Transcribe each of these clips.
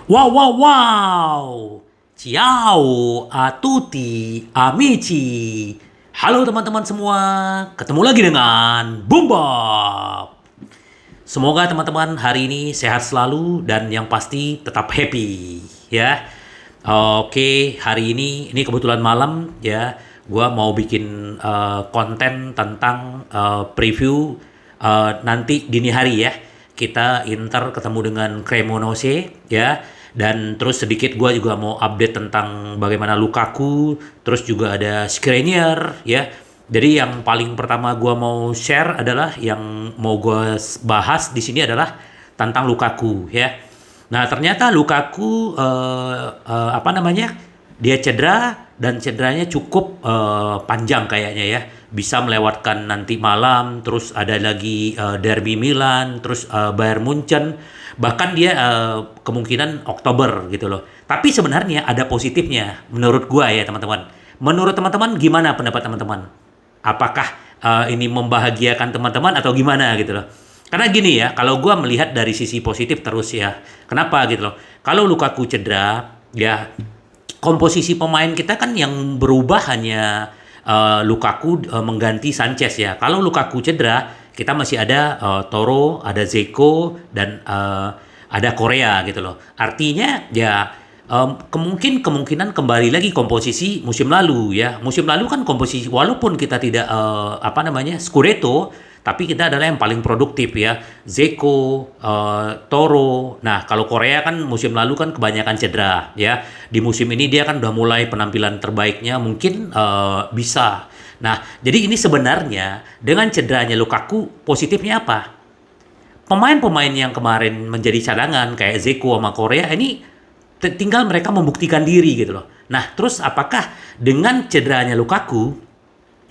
Wow, wow, wow. Ciao a tutti, amici. Halo teman-teman semua, ketemu lagi dengan Boombob. Semoga teman-teman hari ini sehat selalu dan yang pasti tetap happy ya. Oke, hari ini kebetulan malam ya. Gua mau bikin konten tentang preview nanti dini hari ya. Kita Inter ketemu dengan Cremonese ya. Dan terus sedikit gua juga mau update tentang bagaimana Lukaku, terus juga ada Skriniar ya. Jadi yang paling pertama gua mau share adalah yang mau gua bahas di sini adalah tentang Lukaku ya. Nah, ternyata Lukaku apa namanya? Dia cedera dan cederanya cukup panjang kayaknya ya. Bisa melewatkan nanti malam, terus ada lagi Derby Milan, terus Bayern Munchen, bahkan dia kemungkinan Oktober gitu loh. Tapi sebenarnya ada positifnya menurut gua ya, teman-teman. Menurut teman-teman gimana pendapat teman-teman? Apakah ini membahagiakan teman-teman atau gimana gitu loh. Karena gini ya, kalau gue melihat dari sisi positif terus ya. Kenapa gitu loh. Kalau Lukaku cedera, ya komposisi pemain kita kan yang berubah hanya Lukaku mengganti Sanchez ya. Kalau Lukaku cedera, kita masih ada Toro, ada Zeko, dan ada Korea gitu loh. Artinya ya kemungkinan kembali lagi komposisi musim lalu ya. Musim lalu kan komposisi walaupun kita tidak apa namanya Scudetto, tapi kita adalah yang paling produktif ya. Zeko, Toro. Nah, kalau Korea kan musim lalu kan kebanyakan cedera ya. Di musim ini dia kan udah mulai penampilan terbaiknya mungkin bisa. Nah, jadi ini sebenarnya dengan cederanya Lukaku positifnya apa? Pemain-pemain yang kemarin menjadi cadangan kayak Zeko sama Korea ini tinggal mereka membuktikan diri gitu loh. Nah, terus apakah dengan cederanya Lukaku,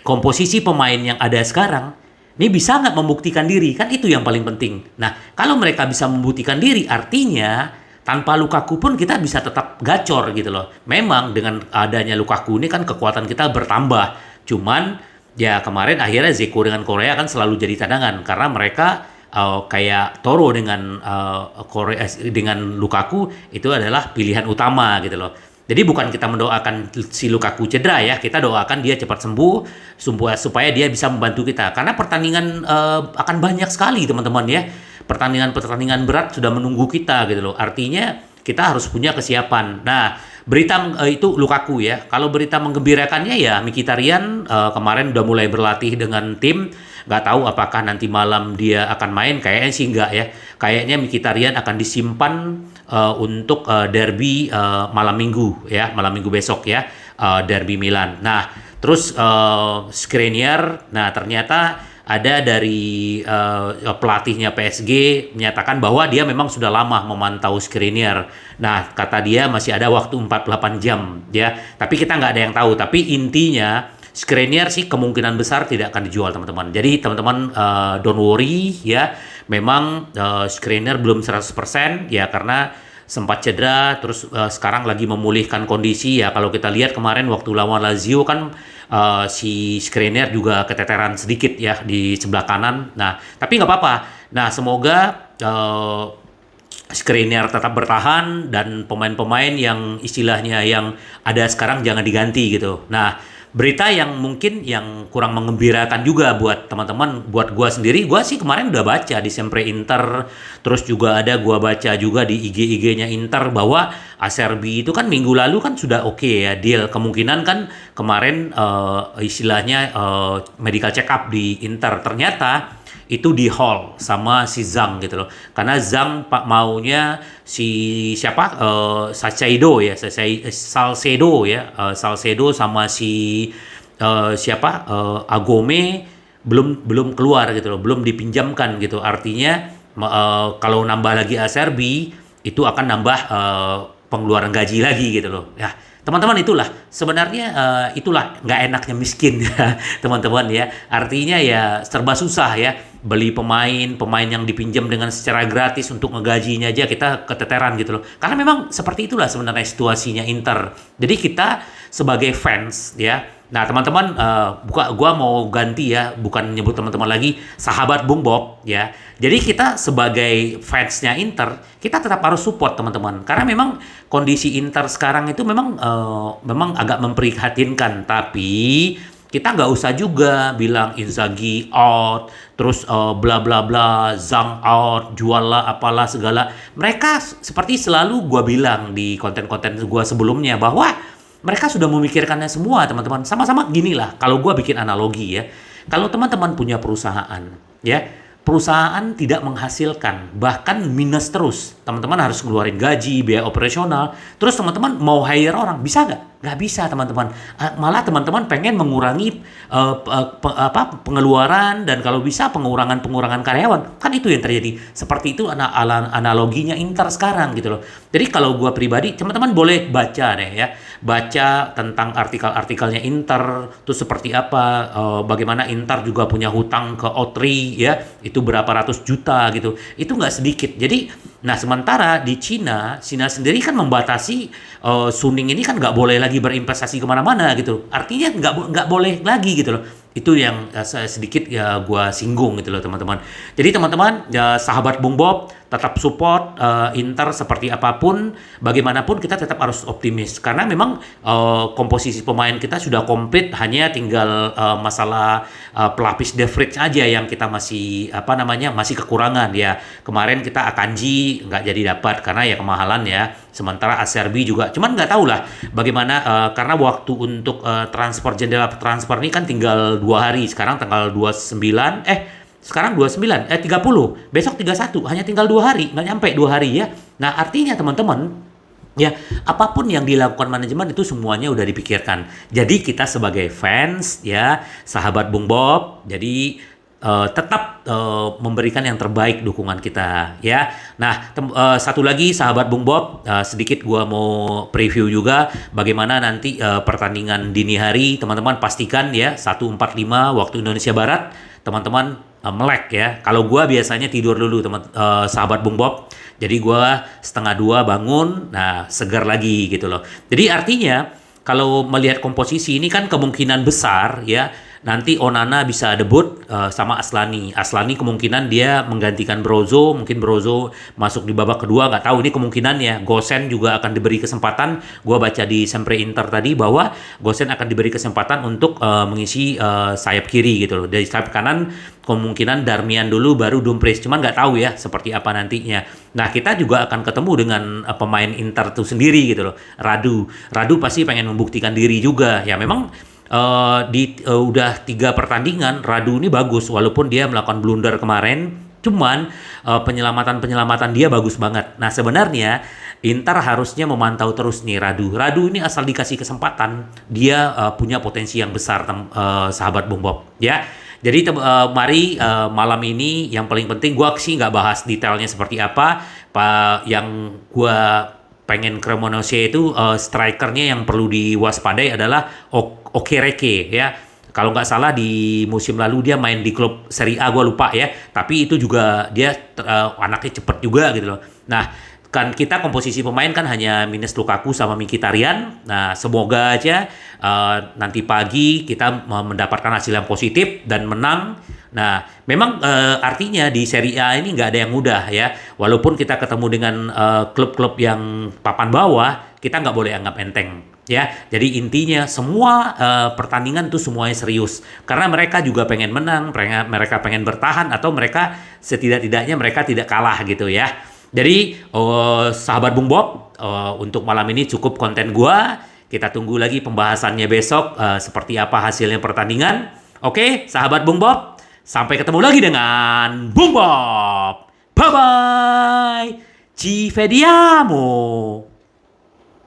komposisi pemain yang ada sekarang, ini bisa nggak membuktikan diri? Kan itu yang paling penting. Nah, kalau mereka bisa membuktikan diri, artinya tanpa Lukaku pun kita bisa tetap gacor gitu loh. Memang dengan adanya Lukaku ini kan kekuatan kita bertambah. Cuman ya kemarin akhirnya Zeko dengan Korea kan selalu jadi cadangan karena mereka kayak Toro dengan Korea dengan Lukaku itu adalah pilihan utama gitu loh. Jadi bukan kita mendoakan si Lukaku cedera ya, kita doakan dia cepat sembuh supaya dia bisa membantu kita. Karena pertandingan akan banyak sekali teman-teman ya. Pertandingan-pertandingan berat sudah menunggu kita gitu loh. Artinya kita harus punya kesiapan. Nah, berita itu Lukaku ya. Kalau berita menggembirakannya ya Mkhitaryan kemarin udah mulai berlatih dengan tim. Nggak tahu apakah nanti malam dia akan main. Kayaknya sih nggak ya. Kayaknya Mkhitaryan akan disimpan untuk derby malam minggu ya. Malam minggu besok ya. Derby Milan. Nah, terus Skriniar. Nah, ternyata ada dari pelatihnya PSG menyatakan bahwa dia memang sudah lama memantau Skriniar. Nah, kata dia masih ada waktu 48 jam ya. Tapi kita nggak ada yang tahu. Tapi intinya Skriniar sih kemungkinan besar tidak akan dijual teman-teman. Jadi teman-teman don't worry ya. Memang Skriniar belum 100% ya karena sempat cedera terus sekarang lagi memulihkan kondisi ya. Kalau kita lihat kemarin waktu lawan Lazio kan si Skriniar juga keteteran sedikit ya di sebelah kanan. Nah, tapi nggak apa-apa. Nah, semoga Skriniar tetap bertahan dan pemain-pemain yang istilahnya yang ada sekarang jangan diganti gitu. Nah, berita yang mungkin yang kurang mengembirakan juga buat teman-teman, buat gua sendiri, gua sih kemarin udah baca di Sempre Inter, terus juga ada gua baca juga di IG-nya Inter bahwa Acerbi itu kan minggu lalu kan sudah oke ya deal, kemungkinan kan kemarin istilahnya medical check up di Inter, ternyata itu di hall sama si Zhang gitu loh. Karena Zhang pak maunya si siapa Sachaido ya, Salcedo ya, Salcedo sama si siapa Agome belum keluar gitu loh, belum dipinjamkan gitu. Artinya kalau nambah lagi Acerbi itu akan nambah pengeluaran gaji lagi gitu loh. Ya, teman-teman itulah sebenarnya itulah nggak enaknya miskin ya teman-teman ya. Artinya ya serba susah ya beli pemain yang dipinjam dengan secara gratis untuk ngegajinya aja kita keteteran gitu loh. Karena memang seperti itulah sebenarnya situasinya Inter. Jadi kita sebagai fans ya Nah, teman-teman, gua mau ganti ya, bukan nyebut teman-teman lagi sahabat Bung Bob ya. Jadi kita sebagai fansnya Inter, kita tetap harus support teman-teman. Karena memang kondisi Inter sekarang itu memang agak memprihatinkan. Tapi kita nggak usah juga bilang Inzaghi out, terus bla bla bla, Zhang out, jual lah apalah segala. Mereka seperti selalu gua bilang di konten-konten gua sebelumnya bahwa mereka sudah memikirkannya semua, teman-teman. Sama-sama gini lah, kalau gue bikin analogi ya. Kalau teman-teman punya perusahaan, ya, perusahaan tidak menghasilkan, bahkan minus terus. Teman-teman harus ngeluarin gaji, biaya operasional. Terus teman-teman mau hire orang, bisa nggak? Nggak bisa, teman-teman. Malah teman-teman pengen mengurangi pengeluaran dan kalau bisa pengurangan karyawan. Kan itu yang terjadi. Seperti itu analoginya Inter sekarang gitu loh. Jadi kalau gue pribadi, teman-teman boleh baca deh ya. Baca tentang artikel-artikelnya Inter, terus seperti apa, bagaimana Inter juga punya hutang ke Otri ya, itu berapa ratus juta gitu. Itu nggak sedikit. Jadi, nah sementara di Cina sendiri kan membatasi Suning ini kan nggak boleh lagi berinvestasi kemana-mana gitu. Artinya nggak boleh lagi gitu loh. Itu yang sedikit ya gua singgung gitu loh teman-teman. Jadi teman-teman ya, sahabat Bung Bob tetap support Inter seperti apapun, bagaimanapun kita tetap harus optimis karena memang komposisi pemain kita sudah komplit, hanya tinggal masalah pelapis De Vrij aja yang kita masih masih kekurangan ya. Kemarin kita Akanji nggak jadi dapat karena ya kemahalan ya. Sementara Acerbi juga, cuman nggak tahu lah bagaimana karena waktu untuk jendela transfer ini kan tinggal 2 hari, sekarang tanggal 29, sekarang 29, 30, besok 31, hanya tinggal 2 hari, nggak nyampe 2 hari ya. Nah artinya teman-teman, ya apapun yang dilakukan manajemen itu semuanya udah dipikirkan. Jadi kita sebagai fans ya, sahabat Bung Bob, jadi tetap memberikan yang terbaik dukungan kita ya. Nah satu lagi sahabat Bung Bob, sedikit gua mau preview juga bagaimana nanti pertandingan dini hari. Teman-teman pastikan ya 1:45 waktu Indonesia Barat teman-teman melek ya. Kalau gua biasanya tidur dulu sahabat Bung Bob. Jadi gua 1:30 bangun, nah segar lagi gitu loh. Jadi artinya kalau melihat komposisi ini kan kemungkinan besar ya nanti Onana bisa debut sama Aslani. Aslani kemungkinan dia menggantikan Brozo, mungkin Brozo masuk di babak kedua, nggak tahu ini kemungkinannya. Gosen juga akan diberi kesempatan. Gua baca di Sempre Inter tadi bahwa Gosen akan diberi kesempatan untuk mengisi sayap kiri gitu loh. Dari sayap kanan kemungkinan Darmian dulu baru Dumfries. Cuman nggak tahu ya seperti apa nantinya. Nah kita juga akan ketemu dengan pemain Inter itu sendiri gitu loh. Radu pasti pengen membuktikan diri juga. Ya memang udah 3 pertandingan Radu ini bagus walaupun dia melakukan blunder kemarin, cuman penyelamatan dia bagus banget. Nah sebenarnya Inter harusnya memantau terus nih Radu ini asal dikasih kesempatan dia punya potensi yang besar sahabat Bung Bob ya. Jadi mari malam ini yang paling penting gua sih nggak bahas detailnya seperti apa. Yang gua pengen Cremonese itu strikernya yang perlu diwaspadai adalah Okereke ya. Kalau nggak salah di musim lalu dia main di klub Serie A, gue lupa ya. Tapi itu juga dia anaknya cepet juga gitu loh. Nah kan kita komposisi pemain kan hanya minus Lukaku sama Mkhitaryan. Nah semoga aja nanti pagi kita mendapatkan hasil yang positif dan menang. Nah memang artinya di Serie A ini nggak ada yang mudah ya. Walaupun kita ketemu dengan klub-klub yang papan bawah, kita nggak boleh anggap enteng ya. Jadi intinya semua pertandingan itu semuanya serius karena mereka juga pengen menang, mereka pengen bertahan atau mereka setidak-tidaknya mereka tidak kalah gitu ya. Jadi sahabat Bung Bob, untuk malam ini cukup konten gua. Kita tunggu lagi pembahasannya besok seperti apa hasilnya pertandingan. Oke, sahabat Bung Bob, sampai ketemu lagi dengan Bung Bob. Bye bye. Ci vediamo.